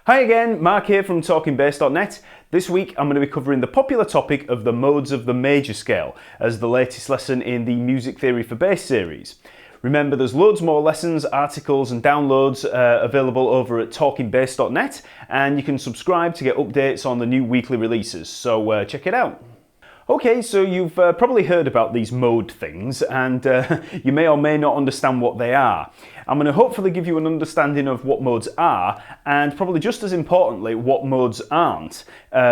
Hi again, Mark here from talkingbass.net. This week I'm going to be covering the popular topic of the modes of the major scale as the latest lesson in the Music Theory for Bass series. Remember, there's loads more lessons, articles and downloads available over at talkingbass.net, and you can subscribe to get updates on the new weekly releases, so check it out. Okay, so you've probably heard about these mode things, and you may or may not understand what they are. I'm going to hopefully give you an understanding of what modes are, and probably just as importantly, what modes aren't,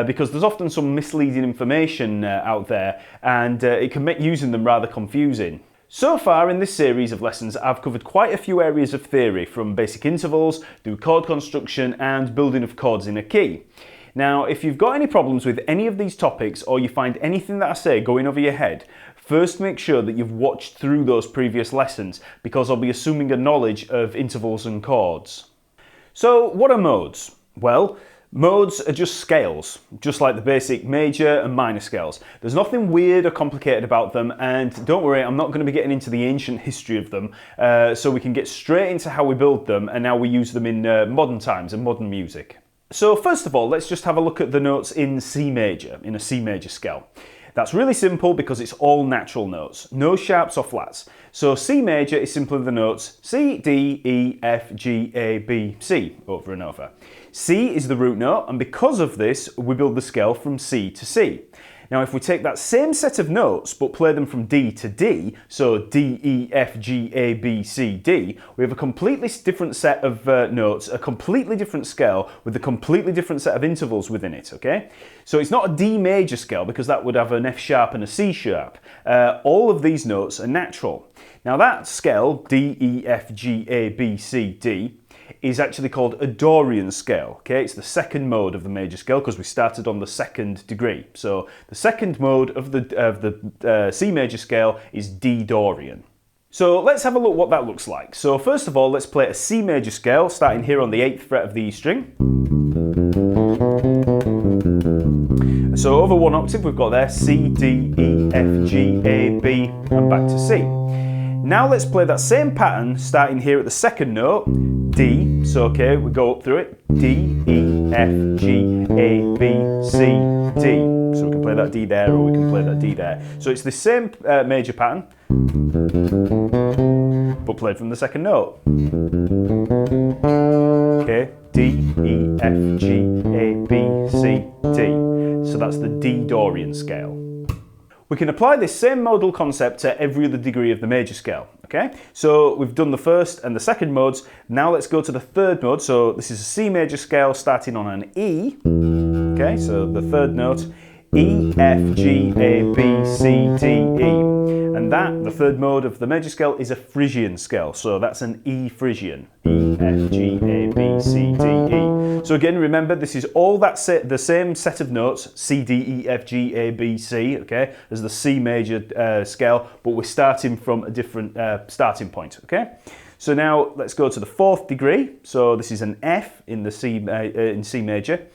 because there's often some misleading information out there, and it can make using them rather confusing. So far in this series of lessons, I've covered quite a few areas of theory, from basic intervals, through chord construction, and building of chords in a key. Now, if you've got any problems with any of these topics, or you find anything that I say going over your head, first make sure that you've watched through those previous lessons, because I'll be assuming a knowledge of intervals and chords. So, what are modes? Well, modes are just scales, just like the basic major and minor scales. There's nothing weird or complicated about them, and don't worry, I'm not going to be getting into the ancient history of them, so we can get straight into how we build them and how we use them in modern times and modern music. So first of all, let's just have a look at the notes in C major, in a C major scale. That's really simple because it's all natural notes, no sharps or flats. So C major is simply the notes C, D, E, F, G, A, B, C over and over. C is the root note, and because of this, we build the scale from C to C. Now, if we take that same set of notes but play them from D to D, so D, E, F, G, A, B, C, D, we have a completely different set of notes, a completely different scale with a completely different set of intervals within it, okay? So it's not a D major scale because that would have an F sharp and a C sharp. All of these notes are natural. Now that scale, D, E, F, G, A, B, C, D, is actually called a Dorian scale. Okay, it's the second mode of the major scale because we started on the second degree. So the second mode of the C major scale is D Dorian. So let's have a look what that looks like. So first of all, let's play a C major scale starting here on the 8th fret of the E string. So over one octave we've got there C, D, E, F, G, A, B and back to C. Now let's play that same pattern starting here at the second note, D, so okay, we go up through it, D, E, F, G, A, B, C, D. So we can play that D there or we can play that D there. So it's the same major pattern, but played from the second note. Okay, D, E, F, G, A, B, C, D. So that's the D Dorian scale. We can apply this same modal concept to every other degree of the major scale, okay? So we've done the first and the second modes, now let's go to the third mode. So this is a C major scale starting on an E, okay? So the third note, E, F, G, A, B, C, D, E. And that, the third mode of the major scale, is a Phrygian scale. So that's an E Phrygian, E, F, G, A, B, C, D, E. So again, remember, this is all the same set of notes, C, D, E, F, G, A, B, C, okay, as the C major scale, but we're starting from a different starting point, okay? So now let's go to the fourth degree. So this is an F in the C major.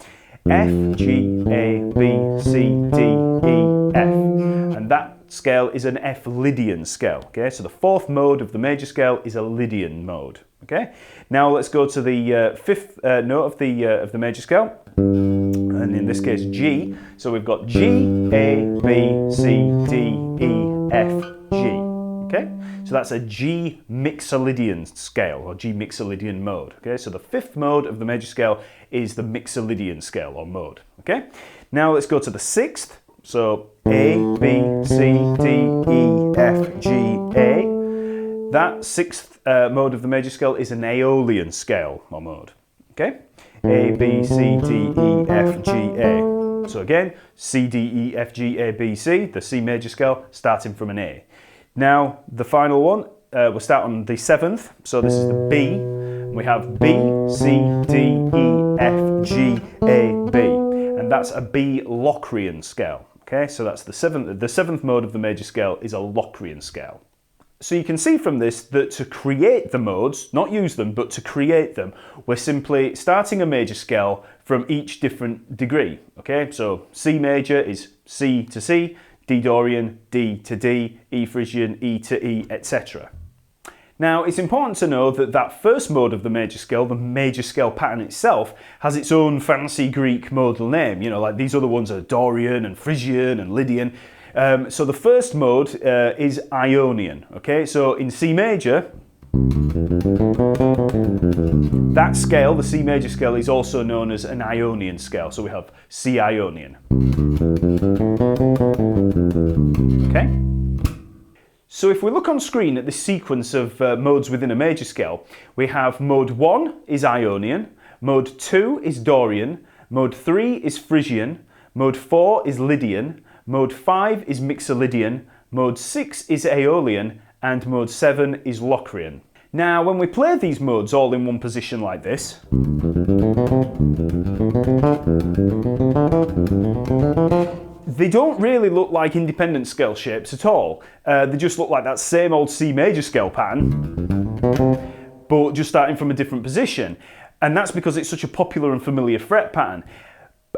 F, G, A, B, C, D, E, F. And that scale is an F Lydian scale, okay? So the fourth mode of the major scale is a Lydian mode, okay? Now let's go to the fifth note of the major scale, and in this case G. So we've got G, A, B, C, D, E, F, G, okay? So that's a G Mixolydian scale, or G Mixolydian mode, okay? So the fifth mode of the major scale is the Mixolydian scale, or mode, okay? Now let's go to the sixth. So A, B, C, D, E, F, G, A. That sixth mode of the major scale is an Aeolian scale, or mode, okay? A, B, C, D, E, F, G, A. So again, C, D, E, F, G, A, B, C, the C major scale, starting from an A. Now, the final one, we'll start on the seventh. So this is the B. We have B, C, D, E, F, G, A, B. And that's a B Locrian scale. Okay, so that's the seventh mode of the major scale is a Locrian scale. So you can see from this that to create the modes, not use them, but to create them, we're simply starting a major scale from each different degree. Okay, so C major is C to C, D Dorian, D to D, E Phrygian, E to E, etc. Now, it's important to know that that first mode of the major scale, the major scale pattern itself, has its own fancy Greek modal name. You know, like these other ones are Dorian and Phrygian and Lydian. So the first mode is Ionian, okay? So in C major, that scale, the C major scale, is also known as an Ionian scale. So we have C Ionian. Okay? So if we look on screen at this sequence of modes within a major scale, we have mode 1 is Ionian, mode 2 is Dorian, mode 3 is Phrygian, mode 4 is Lydian, mode 5 is Mixolydian, mode 6 is Aeolian, and mode 7 is Locrian. Now, when we play these modes all in one position like this, they don't really look like independent scale shapes at all. They just look like that same old C major scale pattern, but just starting from a different position. And that's because it's such a popular and familiar fret pattern.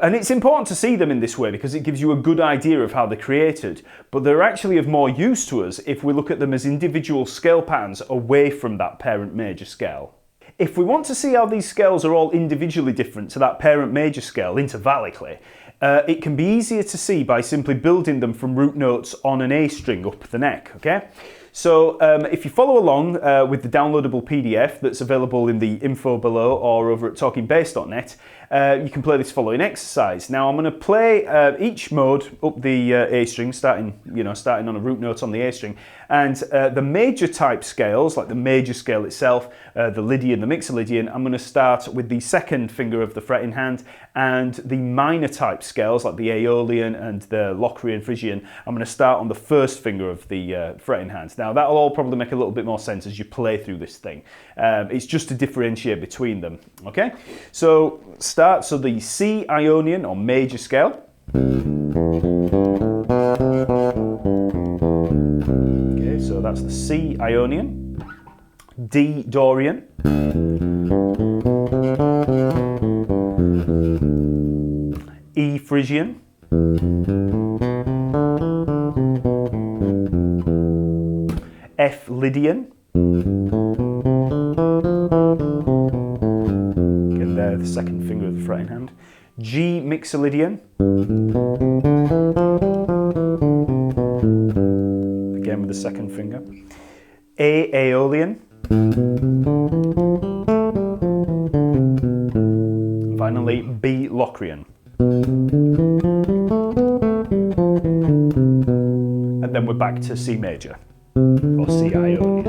And it's important to see them in this way because it gives you a good idea of how they're created, but they're actually of more use to us if we look at them as individual scale patterns away from that parent major scale. If we want to see how these scales are all individually different to that parent major scale intervallically, it can be easier to see by simply building them from root notes on an A string up the neck, okay? So if you follow along with the downloadable PDF that's available in the info below or over at talkingbass.net, you can play this following exercise. Now I'm going to play each mode up the A string, starting on a root note on the A string, and the major type scales, like the major scale itself, the Lydian, the Mixolydian, I'm going to start with the second finger of the fretting hand, and the minor type scales, like the Aeolian and the Locrian, Phrygian, I'm going to start on the first finger of the fretting hand. Now that'll all probably make a little bit more sense as you play through this thing. It's just to differentiate between them, okay? So the C Ionian or major scale. Okay, so that's the C Ionian. D Dorian. E Phrygian. F Lydian. Again there, the second finger of the fretting hand. G Mixolydian. Again with the second finger. A Aeolian. And finally B Locrian. And then we're back to C major, or C Ionian.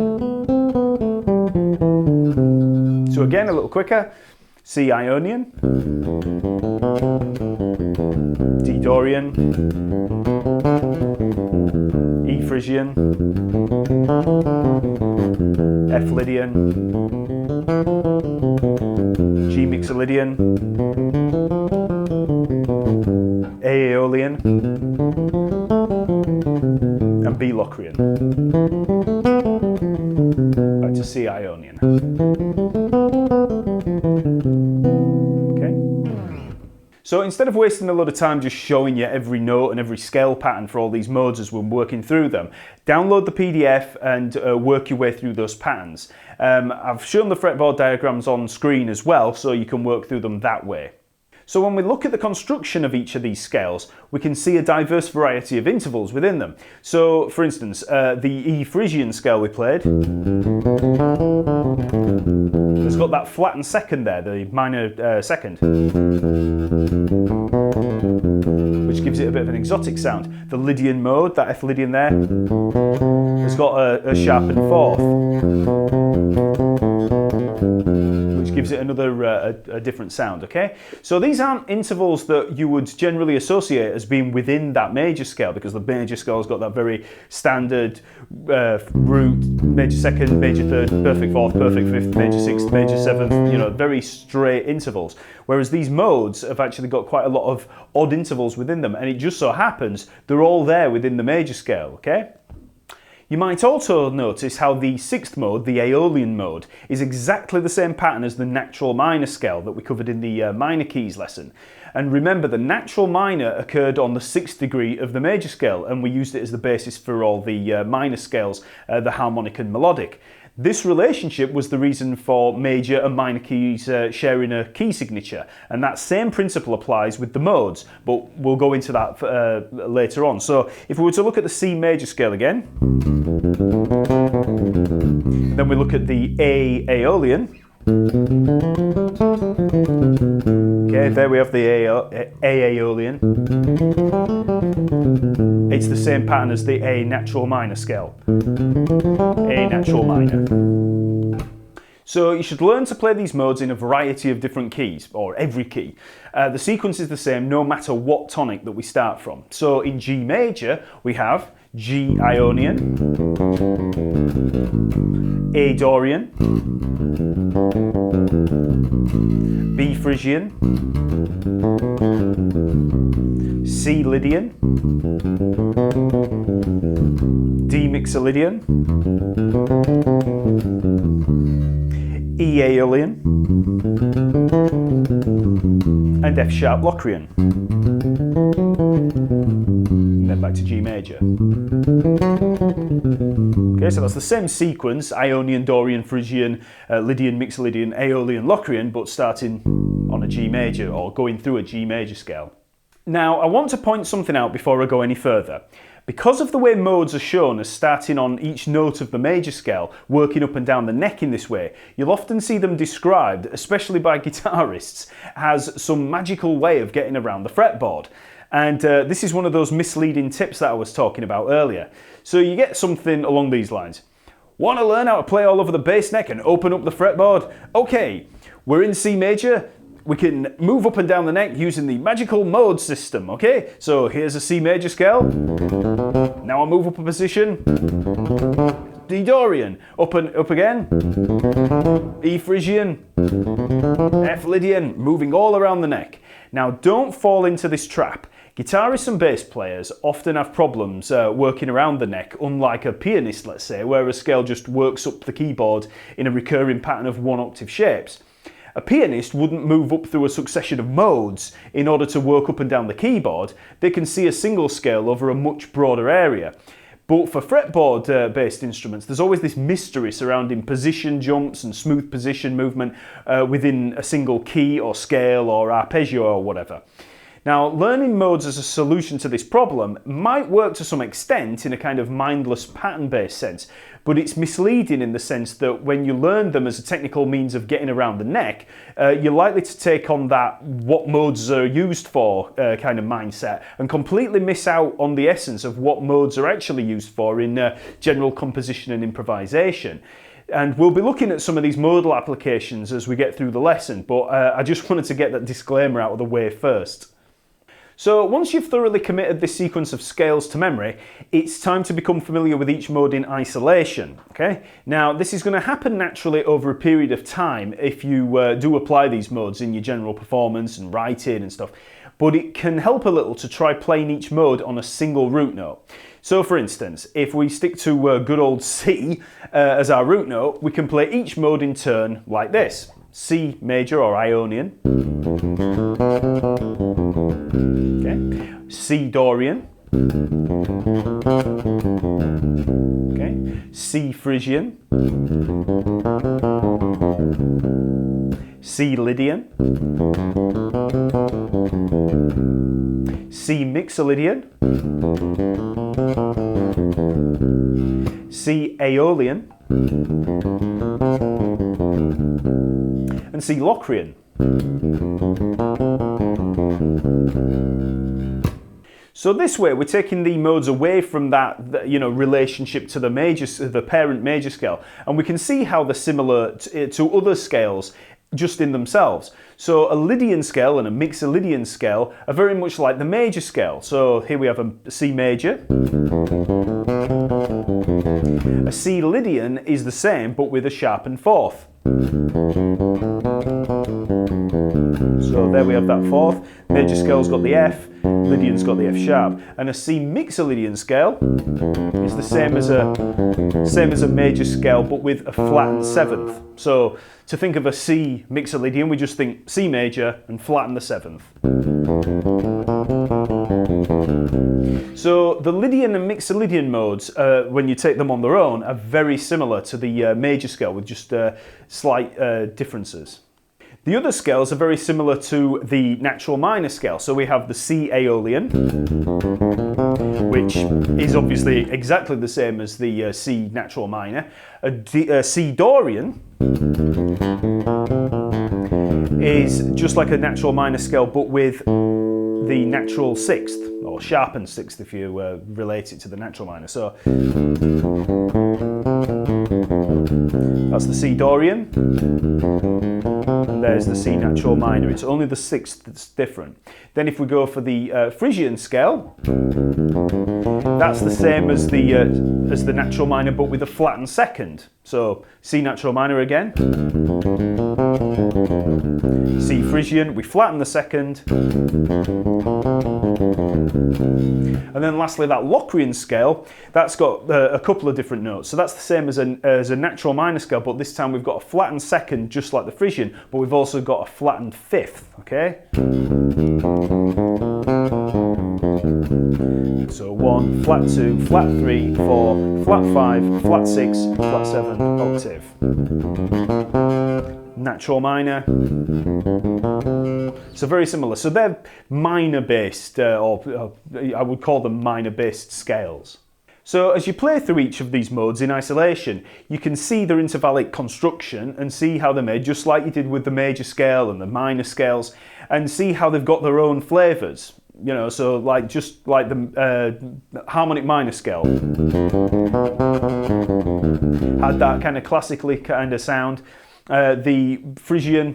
So again, a little quicker. C Ionian, D Dorian, E Phrygian, F Lydian, G Mixolydian, A Aeolian, and B Locrian. Back to C Ionian. So instead of wasting a lot of time just showing you every note and every scale pattern for all these modes as we're working through them, download the PDF and work your way through those patterns. I've shown the fretboard diagrams on screen as well, so you can work through them that way. So when we look at the construction of each of these scales, we can see a diverse variety of intervals within them. So for instance, the E Phrygian scale we played, it's got that flattened second there, the minor second, which gives it a bit of an exotic sound. The Lydian mode, that F Lydian there, has got a sharpened fourth, which gives it another a different sound, okay? So these aren't intervals that you would generally associate as being within that major scale, because the major scale's got that very standard root, major second, major third, perfect fourth, perfect fifth, major sixth, major seventh, you know, very straight intervals. Whereas these modes have actually got quite a lot of odd intervals within them, and it just so happens they're all there within the major scale, okay? You might also notice how the sixth mode, the Aeolian mode, is exactly the same pattern as the natural minor scale that we covered in the minor keys lesson. And remember, the natural minor occurred on the 6th degree of the major scale, and we used it as the basis for all the minor scales, the harmonic and melodic. This relationship was the reason for major and minor keys sharing a key signature, and that same principle applies with the modes, but we'll go into that later on. So if we were to look at the C major scale again, then we look at the A Aeolian. Okay, there we have the A Aeolian. It's the same pattern as the A natural minor scale. A natural minor. So you should learn to play these modes in a variety of different keys, or every key. The sequence is the same no matter what tonic that we start from. So in G major, we have G Ionian, A Dorian, B Phrygian, C Lydian, D Mixolydian, E Aeolian, and F sharp Locrian. And then back to G major. Okay, so that's the same sequence: Ionian, Dorian, Phrygian, Lydian, Mixolydian, Aeolian, Locrian, but starting on a G major or going through a G major scale. Now, I want to point something out before I go any further. Because of the way modes are shown as starting on each note of the major scale, working up and down the neck in this way, you'll often see them described, especially by guitarists, as some magical way of getting around the fretboard. And this is one of those misleading tips that I was talking about earlier. So you get something along these lines. Want to learn how to play all over the bass neck and open up the fretboard? Okay, we're in C major. We can move up and down the neck using the magical mode system, okay? So here's a C major scale. Now I move up a position. D Dorian, up again. E Phrygian, F Lydian, moving all around the neck. Now don't fall into this trap. Guitarists and bass players often have problems working around the neck, unlike a pianist, let's say, where a scale just works up the keyboard in a recurring pattern of one octave shapes. A pianist wouldn't move up through a succession of modes in order to work up and down the keyboard. They can see a single scale over a much broader area. But for fretboard based instruments, there's always this mystery surrounding position jumps and smooth position movement within a single key or scale or arpeggio or whatever. Now, learning modes as a solution to this problem might work to some extent in a kind of mindless pattern-based sense, but it's misleading in the sense that when you learn them as a technical means of getting around the neck, you're likely to take on that what modes are used for kind of mindset and completely miss out on the essence of what modes are actually used for in general composition and improvisation. And we'll be looking at some of these modal applications as we get through the lesson, but I just wanted to get that disclaimer out of the way first. So once you've thoroughly committed this sequence of scales to memory, it's time to become familiar with each mode in isolation. Okay? Now, this is going to happen naturally over a period of time if you do apply these modes in your general performance and writing and stuff, but it can help a little to try playing each mode on a single root note. So for instance, if we stick to good old C as our root note, we can play each mode in turn like this. C major or Ionian, okay. C Dorian, okay. C Phrygian, C Lydian, C Mixolydian, C Aeolian, and C Locrian. So this way we're taking the modes away from that relationship to the parent major scale, and we can see how they're similar to other scales just in themselves. So a Lydian scale and a Mixolydian scale are very much like the major scale. So here we have a C major. A C Lydian is the same but with a sharpened fourth. So there we have that fourth. Major scale's got the F, Lydian's got the F sharp, and a C Mixolydian scale is the same as a major scale but with a flattened seventh. So to think of a C Mixolydian, we just think C major and flatten the seventh. So the Lydian and Mixolydian modes, when you take them on their own, are very similar to the major scale with just slight differences. The other scales are very similar to the natural minor scale. So we have the C Aeolian, which is obviously exactly the same as the C natural minor. A C Dorian is just like a natural minor scale, but with the natural sixth, or sharpened sixth if you relate it to the natural minor. So that's the C Dorian, and there's the C natural minor. It's only the sixth that's different. Then if we go for the Phrygian scale, that's the same as the natural minor, but with a flattened second. So C natural minor again, C Phrygian, we flatten the second, and then lastly that Locrian scale, that's got a couple of different notes. So that's the same as a natural minor scale, but this time we've got a flattened second just like the Phrygian, but we've also got a flattened fifth, okay? So 1, flat 2, flat 3, 4, flat 5, flat 6, flat 7, octave. Natural minor. So very similar. So they're minor based, or I would call them minor based scales. So as you play through each of these modes in isolation, you can see their intervallic construction and see how they're made, just like you did with the major scale and the minor scales, and see how they've got their own flavours. You know, so like just like the harmonic minor scale had that kind of classically kind of sound. The Phrygian,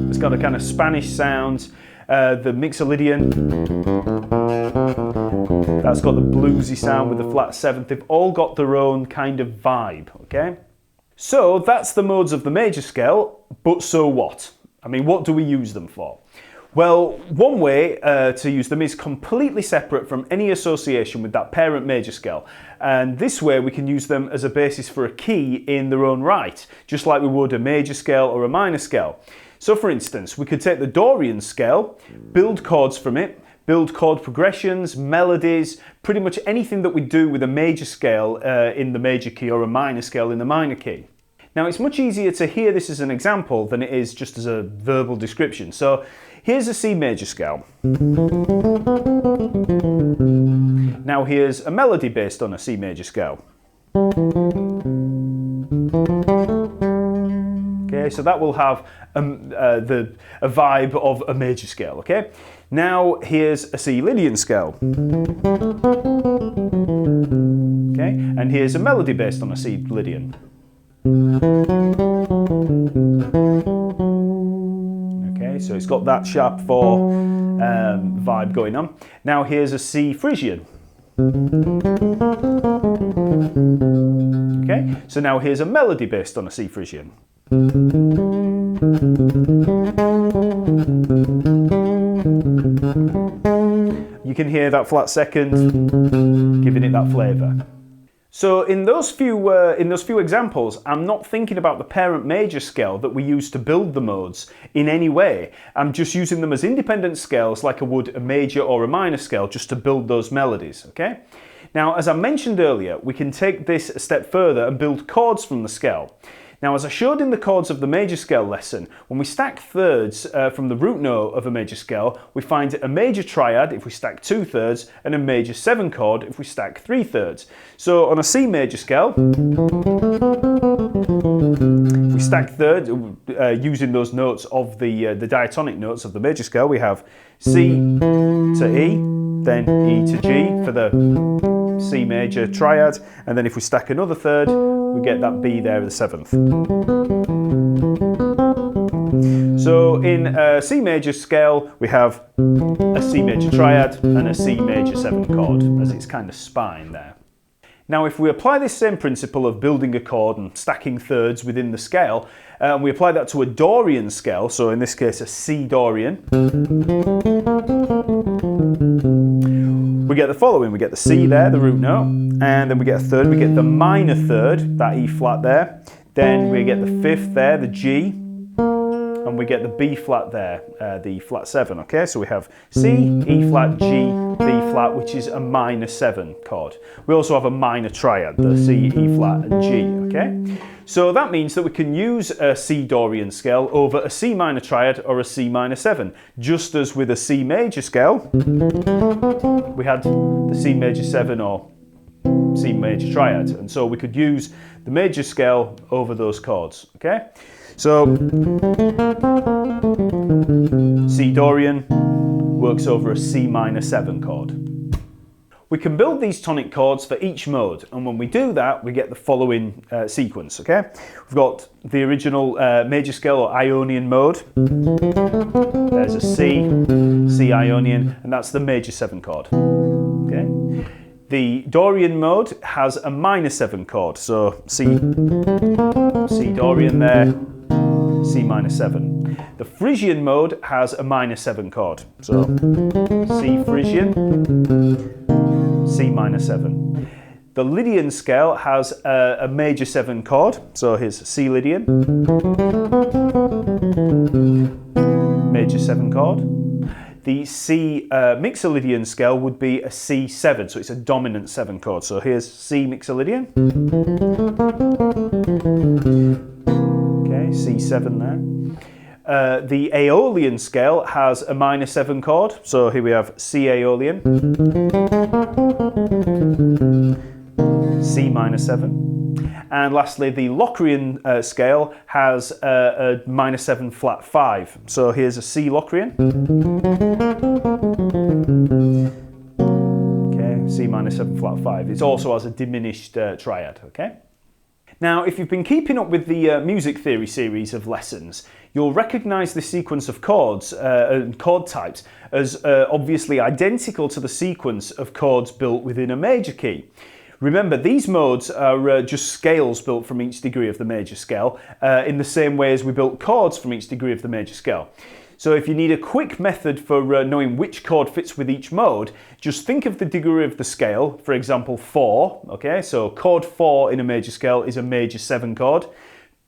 it's got a kind of Spanish sound. The Mixolydian, that's got the bluesy sound with the flat seventh. They've all got their own kind of vibe, okay? So that's the modes of the major scale, but so what? I mean, what do we use them for? Well, one way to use them is completely separate from any association with that parent major scale. And this way we can use them as a basis for a key in their own right, just like we would a major scale or a minor scale. So for instance, we could take the Dorian scale, build chords from it, build chord progressions, melodies, pretty much anything that we do with a major scale in the major key or a minor scale in the minor key. Now it's much easier to hear this as an example than it is just as a verbal description. So here's a C major scale. Now here's a melody based on a C major scale. Okay, so that will have a vibe of a major scale, okay? Now here's a C Lydian scale. Okay, and here's a melody based on a C Lydian. Okay, so it's got that sharp 4 vibe going on. Now here's a C Phrygian. Okay, so now here's a melody based on a C Phrygian. You can hear that flat second giving it that flavour. So in those few examples, I'm not thinking about the parent major scale that we use to build the modes in any way. I'm just using them as independent scales like I would a major or a minor scale just to build those melodies, okay? Now, as I mentioned earlier, we can take this a step further and build chords from the scale. Now, as I showed in the chords of the major scale lesson, when we stack thirds from the root note of a major scale, we find a major triad if we stack 2 thirds and a major 7 chord if we stack 3 thirds. So on a C major scale, we stack thirds using those notes of the diatonic notes of the major scale. We have C to E, then E to G for the C major triad, and then if we stack another third, we get that B there at the 7th. So in a C major scale, we have a C major triad and a C major 7 chord as its kind of spine there. Now, if we apply this same principle of building a chord and stacking thirds within the scale, and we apply that to a Dorian scale, so in this case a C Dorian, we get the following. We get the C there, the root note, and then we get a third. We get the minor third, that E flat there. Then we get the 5th there, the G, and we get the B flat there, the flat 7, okay? So we have C, E flat, G, B flat, which is a minor 7 chord. We also have a minor triad, the C, E flat, and G, okay? So that means that we can use a C Dorian scale over a C minor triad or a C minor 7. Just as with a C major scale, we had the C major 7 or C major triad, and so we could use the major scale over those chords, okay? So C Dorian works over a C minor 7 chord. We can build these tonic chords for each mode, and when we do that, we get the following sequence, okay? We've got the original major scale or Ionian mode. There's a C, C Ionian, and that's the major 7 chord, okay? The Dorian mode has a minor 7 chord, so C Dorian there, C minor 7. The Frisian mode has a minor 7 chord, so C Frisian, C minor 7. The Lydian scale has a major 7 chord, so here's C Lydian, major 7 chord. The C Mixolydian scale would be a C7, so it's a dominant 7 chord. So here's C Mixolydian. Okay, C7 there. The Aeolian scale has a minor 7 chord, so here we have C Aeolian, C minor 7. And lastly, the Locrian scale has a minor 7 flat 5. So here's a C Locrian. Okay, C minor 7 flat 5. It also has a diminished triad, okay? Now, if you've been keeping up with the music theory series of lessons, you'll recognise this sequence of chords and chord types as obviously identical to the sequence of chords built within a major key. Remember, these modes are just scales built from each degree of the major scale, in the same way as we built chords from each degree of the major scale. So if you need a quick method for knowing which chord fits with each mode, just think of the degree of the scale, for example 4, okay? So chord 4 in a major scale is a major 7 chord.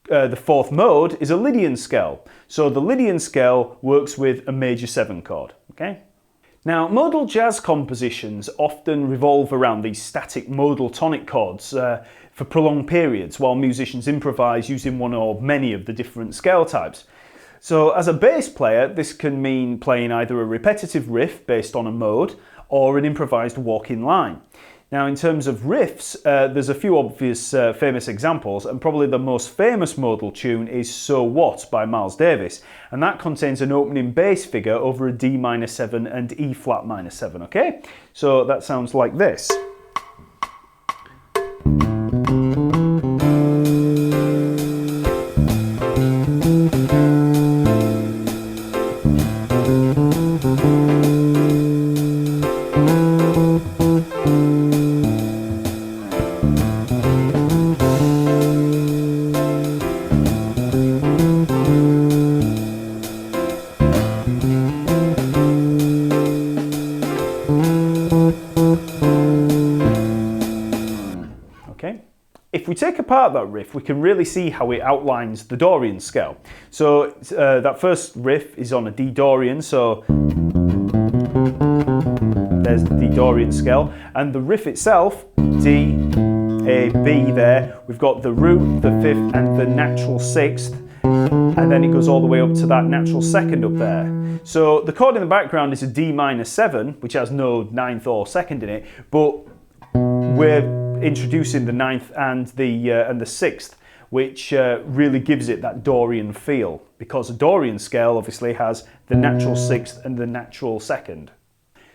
The fourth mode is a Lydian scale. So the Lydian scale works with a major 7 chord, okay? Now, modal jazz compositions often revolve around these static modal tonic chords for prolonged periods while musicians improvise using one or many of the different scale types. So as a bass player, this can mean playing either a repetitive riff based on a mode or an improvised walk-in line. Now, in terms of riffs, there's a few obvious famous examples, and probably the most famous modal tune is So What by Miles Davis, and that contains an opening bass figure over a D minor 7 and E flat minor 7, okay? So that sounds like this. If we take apart that riff, we can really see how it outlines the Dorian scale. So that first riff is on a D Dorian, so there's the D Dorian scale, and the riff itself, D, A, B there, we've got the root, the fifth, and the natural sixth, and then it goes all the way up to that natural second up there. So the chord in the background is a D minor 7, which has no ninth or second in it, but we're introducing the ninth and the sixth, which really gives it that Dorian feel, because a Dorian scale obviously has the natural sixth and the natural second.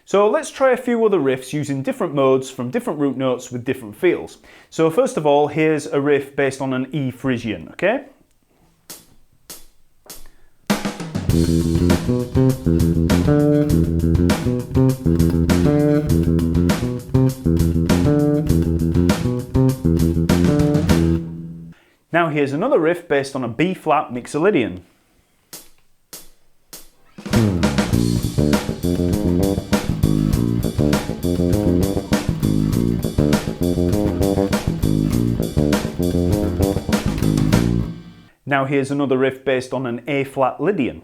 So let's try a few other riffs using different modes from different root notes with different feels. So first of all, here's a riff based on an E Frisian, okay? Now here's another riff based on a B flat Mixolydian. Now here's another riff based on an A-flat Lydian.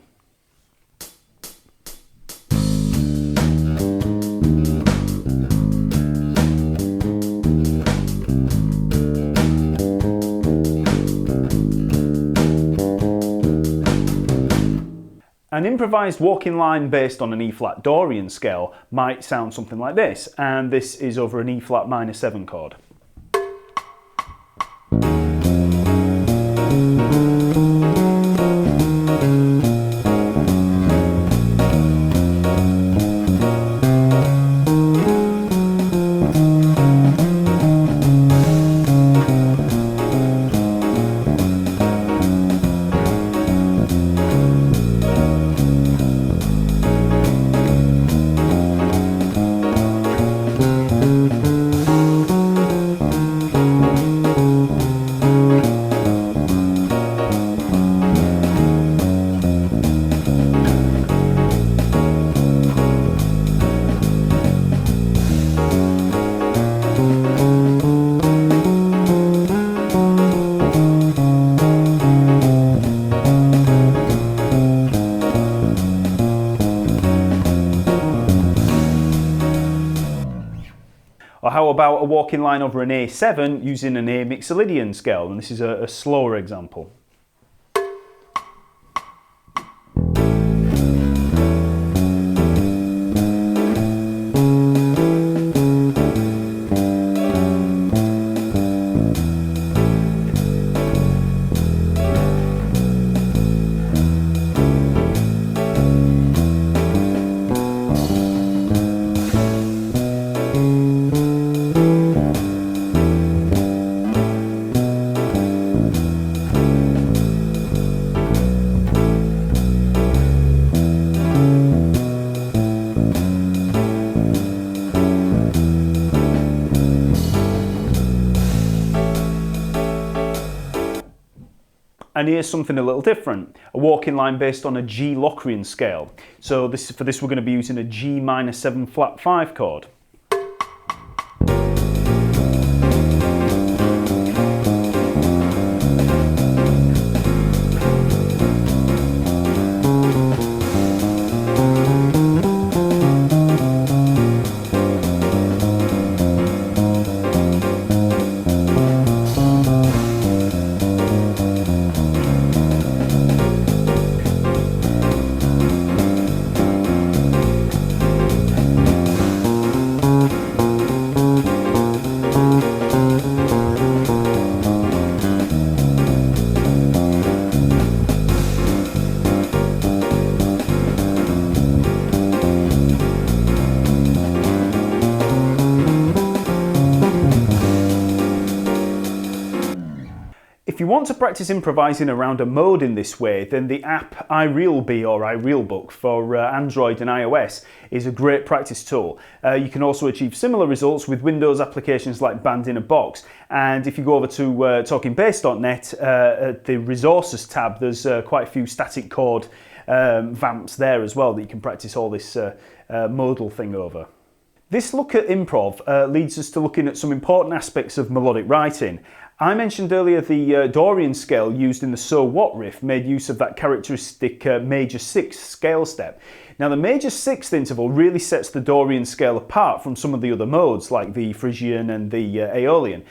An improvised walking line based on an E-flat Dorian scale might sound something like this, and this is over an E-flat minor 7 chord. Or how about a walking line over an A7 using an A Mixolydian scale? And this is a slower example. And here's something a little different, a walking line based on a G Locrian scale. So for this we're going to be using a G minor 7 flat 5 chord. If you want to practice improvising around a mode in this way, then the app iRealB or iRealBook for Android and iOS is a great practice tool. You can also achieve similar results with Windows applications like Band in a Box. And if you go over to talkingbass.net, at the resources tab, there's quite a few static chord vamps there as well that you can practice all this modal thing over. This look at improv leads us to looking at some important aspects of melodic writing. I mentioned earlier the Dorian scale used in the So What riff made use of that characteristic major 6 scale step. Now the major 6th interval really sets the Dorian scale apart from some of the other modes like the Phrygian and the Aeolian.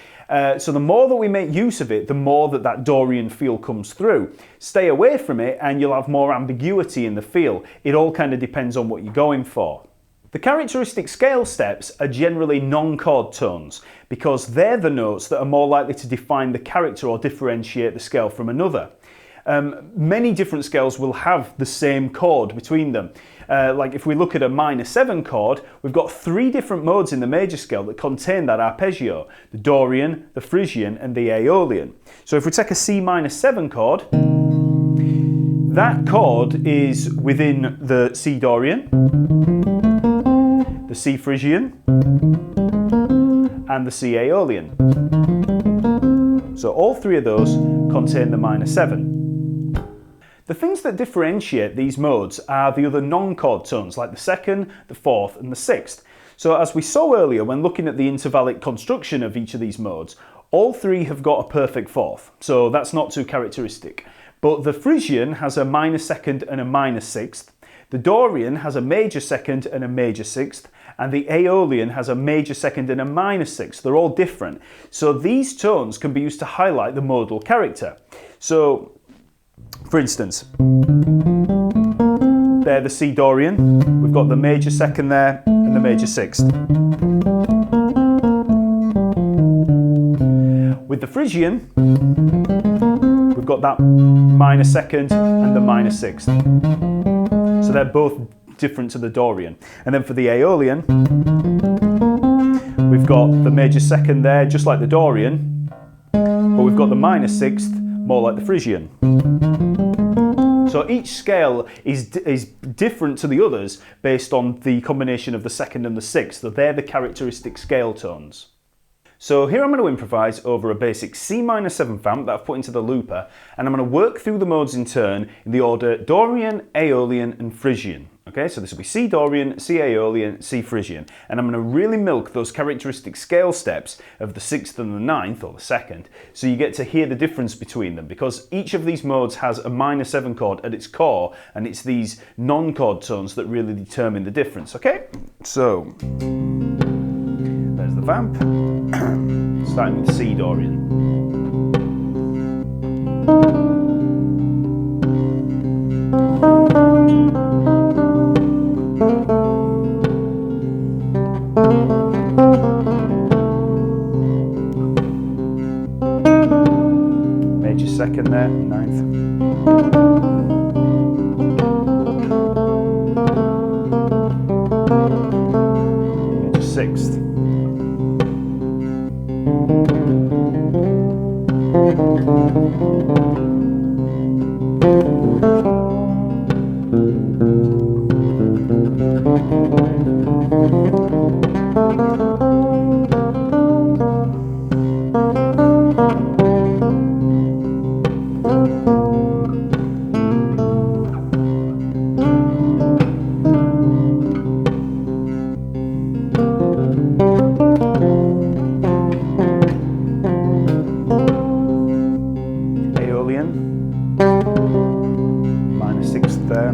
So the more that we make use of it, the more that Dorian feel comes through. Stay away from it and you'll have more ambiguity in the feel. It all kind of depends on what you're going for. The characteristic scale steps are generally non-chord tones because they're the notes that are more likely to define the character or differentiate the scale from another. Many different scales will have the same chord between them. Like if we look at a minor 7 chord, we've got 3 different modes in the major scale that contain that arpeggio: the Dorian, the Phrygian and the Aeolian. So if we take a C minor 7 chord, that chord is within the C Dorian, the C Phrygian and the C Aeolian. So all 3 of those contain the minor 7. The things that differentiate these modes are the other non-chord tones like the 2nd, the 4th and the 6th. So as we saw earlier when looking at the intervallic construction of each of these modes, all 3 have got a perfect 4th, so that's not too characteristic. But the Frisian has a minor second and a minor sixth. The Dorian has a major second and a major sixth, and the Aeolian has a major second and a minor sixth. They're all different. So these tones can be used to highlight the modal character. So, for instance, there the C Dorian, we've got the major second there and the major sixth. With the Frisian, we've got that minor second and the minor sixth. So they're both different to the Dorian. And then for the Aeolian, we've got the major second there, just like the Dorian, but we've got the minor sixth, more like the Frisian. So each scale is different to the others based on the combination of the second and the sixth. So they're the characteristic scale tones. So here I'm going to improvise over a basic C minor 7th amp that I've put into the looper, and I'm going to work through the modes in turn in the order Dorian, Aeolian and Frisian. Okay, so this will be C Dorian, C Aeolian, C Frisian, and I'm going to really milk those characteristic scale steps of the 6th and the 9th, or the 2nd, so you get to hear the difference between them, because each of these modes has a minor 7 chord at its core, and it's these non-chord tones that really determine the difference. Okay, so there's the vamp, starting with C Dorian. Major second there, 9th. Major 6th. Minor 6th there.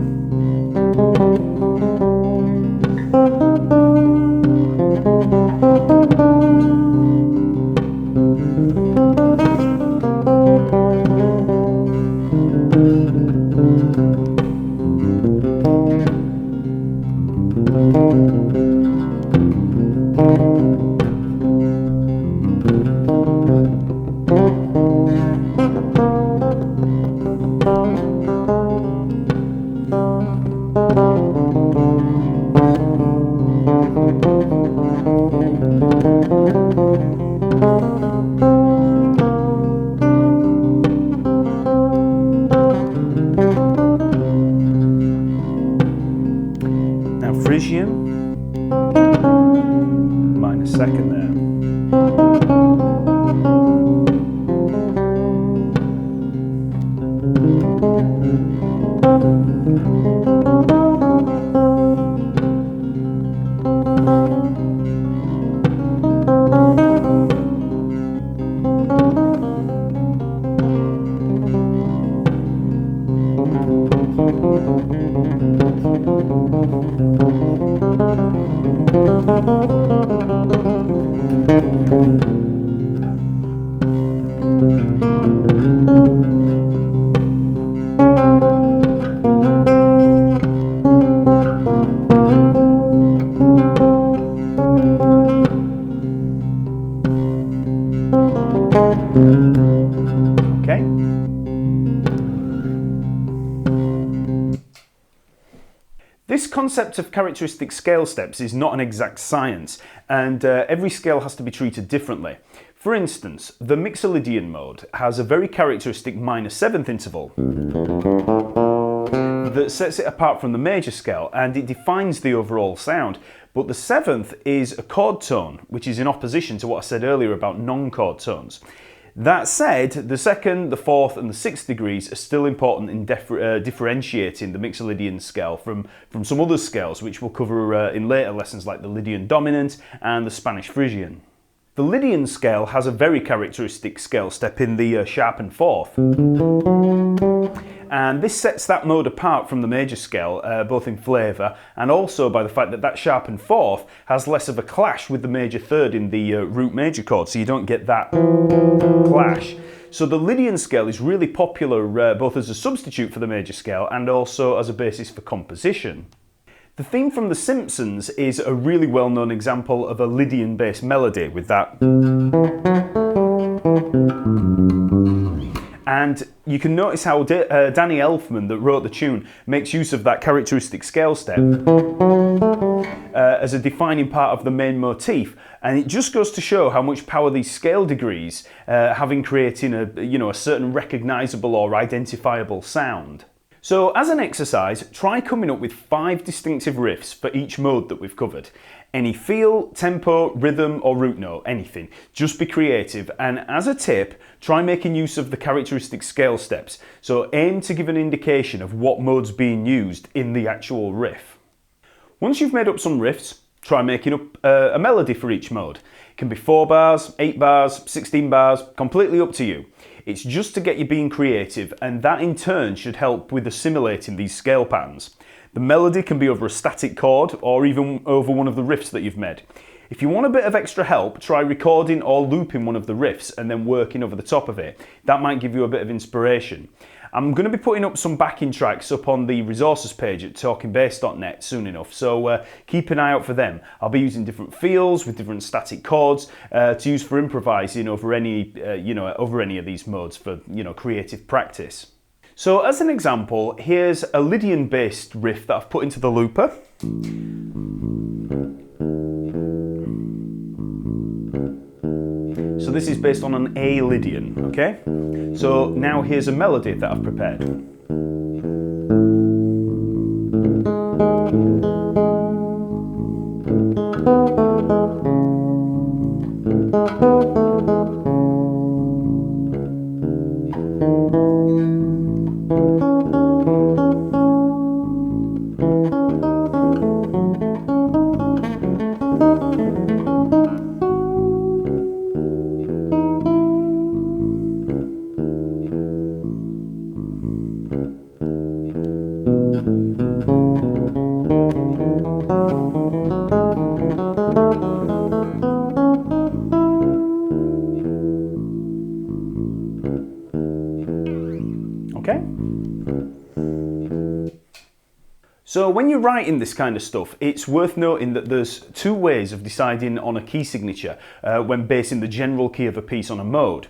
Now Frisian, minor 2nd there. Okay. This concept of characteristic scale steps is not an exact science, and every scale has to be treated differently. For instance, the Mixolydian mode has a very characteristic minor 7th interval that sets it apart from the major scale, and it defines the overall sound. But the 7th is a chord tone, which is in opposition to what I said earlier about non-chord tones. That said, the 2nd, the 4th and the 6th degrees are still important in differentiating the Mixolydian scale from some other scales, which we'll cover in later lessons, like the Lydian dominant and the Spanish Frisian. The Lydian scale has a very characteristic scale step in the sharpened fourth. And this sets that mode apart from the major scale, both in flavour and also by the fact that that sharpened fourth has less of a clash with the major third in the root major chord, so you don't get that clash. So the Lydian scale is really popular both as a substitute for the major scale and also as a basis for composition. The theme from The Simpsons is a really well-known example of a Lydian-based melody with that. And you can notice how Danny Elfman, that wrote the tune, makes use of that characteristic scale step as a defining part of the main motif. And it just goes to show how much power these scale degrees have in creating a certain recognisable or identifiable sound. So as an exercise, try coming up with 5 distinctive riffs for each mode that we've covered. Any feel, tempo, rhythm or root note, anything. Just be creative, and as a tip, try making use of the characteristic scale steps. So aim to give an indication of what mode's being used in the actual riff. Once you've made up some riffs, try making up a melody for each mode. It can be 4 bars, 8 bars, 16 bars, completely up to you. It's just to get you being creative, and that in turn should help with assimilating these scale patterns. The melody can be over a static chord or even over one of the riffs that you've made. If you want a bit of extra help, try recording or looping one of the riffs and then working over the top of it. That might give you a bit of inspiration. I'm going to be putting up some backing tracks up on the resources page at talkingbass.net soon enough, so keep an eye out for them. I'll be using different feels with different static chords to use for improvising over any of these modes for creative practice. So as an example, here's a Lydian-based riff that I've put into the looper. So this is based on an A Lydian, okay? So now here's a melody that I've prepared. Okay? So when you're writing this kind of stuff, it's worth noting that there's 2 ways of deciding on a key signature when basing the general key of a piece on a mode.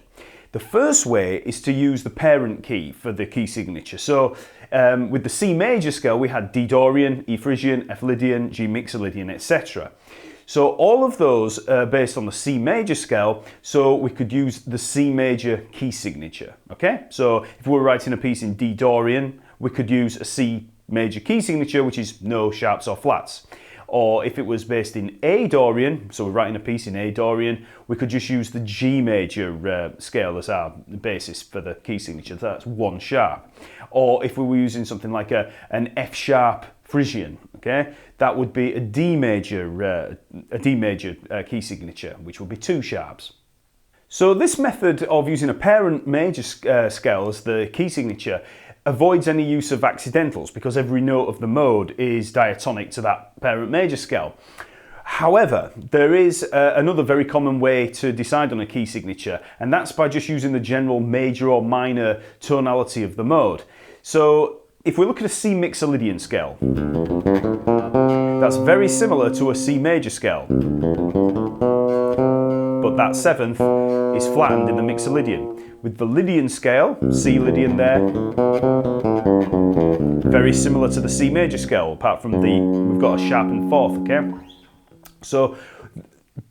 The first way is to use the parent key for the key signature. So with the C major scale, we had D Dorian, E Frisian, F Lydian, G Mixolydian, etc. So all of those are based on the C major scale, so we could use the C major key signature, okay? So if we were writing a piece in D Dorian, we could use a C major key signature, which is no sharps or flats. Or if it was based in A Dorian, so we're writing a piece in A Dorian, we could just use the G major scale as our basis for the key signature, so that's 1 sharp. Or if we were using something like an F sharp Frisian, okay, that would be a D major key signature, which would be 2 sharps. So this method of using a parent major scale as the key signature avoids any use of accidentals because every note of the mode is diatonic to that parent major scale. However, there is another very common way to decide on a key signature, and that's by just using the general major or minor tonality of the mode. So if we look at a C Mixolydian scale, that's very similar to a C major scale, but that 7th is flattened in the Mixolydian. With the Lydian scale, C Lydian there, very similar to the C major scale, apart from we've got a sharpened 4th, okay? So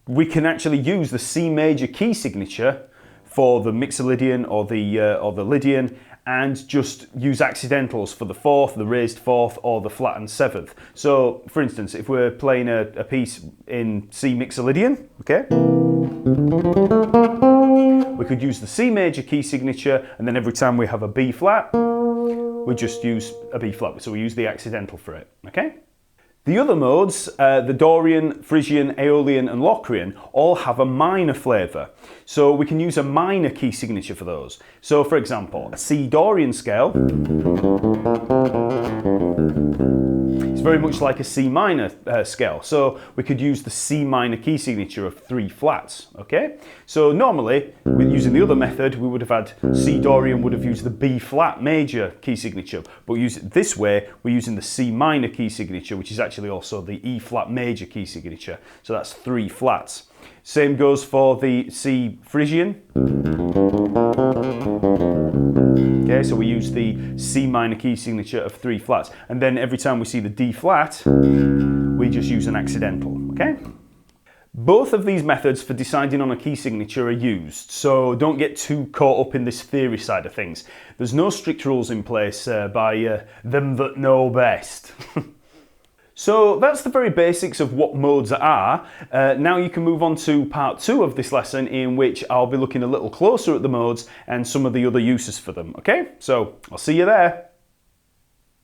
we can actually use the C major key signature for the Mixolydian or the Lydian, and just use accidentals for the 4th, the raised 4th, or the flattened 7th. So, for instance, if we're playing a piece in C Mixolydian, okay, we could use the C major key signature, and then every time we have a B flat, we just use a B flat, so we use the accidental for it, okay? The other modes, the Dorian, Frisian, Aeolian and Locrian, all have a minor flavour. So we can use a minor key signature for those. So for example, a C Dorian scale is very much like a C minor scale. So we could use the C minor key signature of 3 flats, okay? So normally, with using the other method, we would have had C Dorian would have used the B flat major key signature, but use it this way, we're using the C minor key signature, which is actually also the E flat major key signature. So that's 3 flats. Same goes for the C Frisian. Okay, so we use the C minor key signature of 3 flats. And then every time we see the D flat, we just use an accidental, okay? Both of these methods for deciding on a key signature are used, so don't get too caught up in this theory side of things. There's no strict rules in place by them that know best. So that's the very basics of what modes are. Now you can move on to part 2 of this lesson, in which I'll be looking a little closer at the modes and some of the other uses for them, okay? So I'll see you there.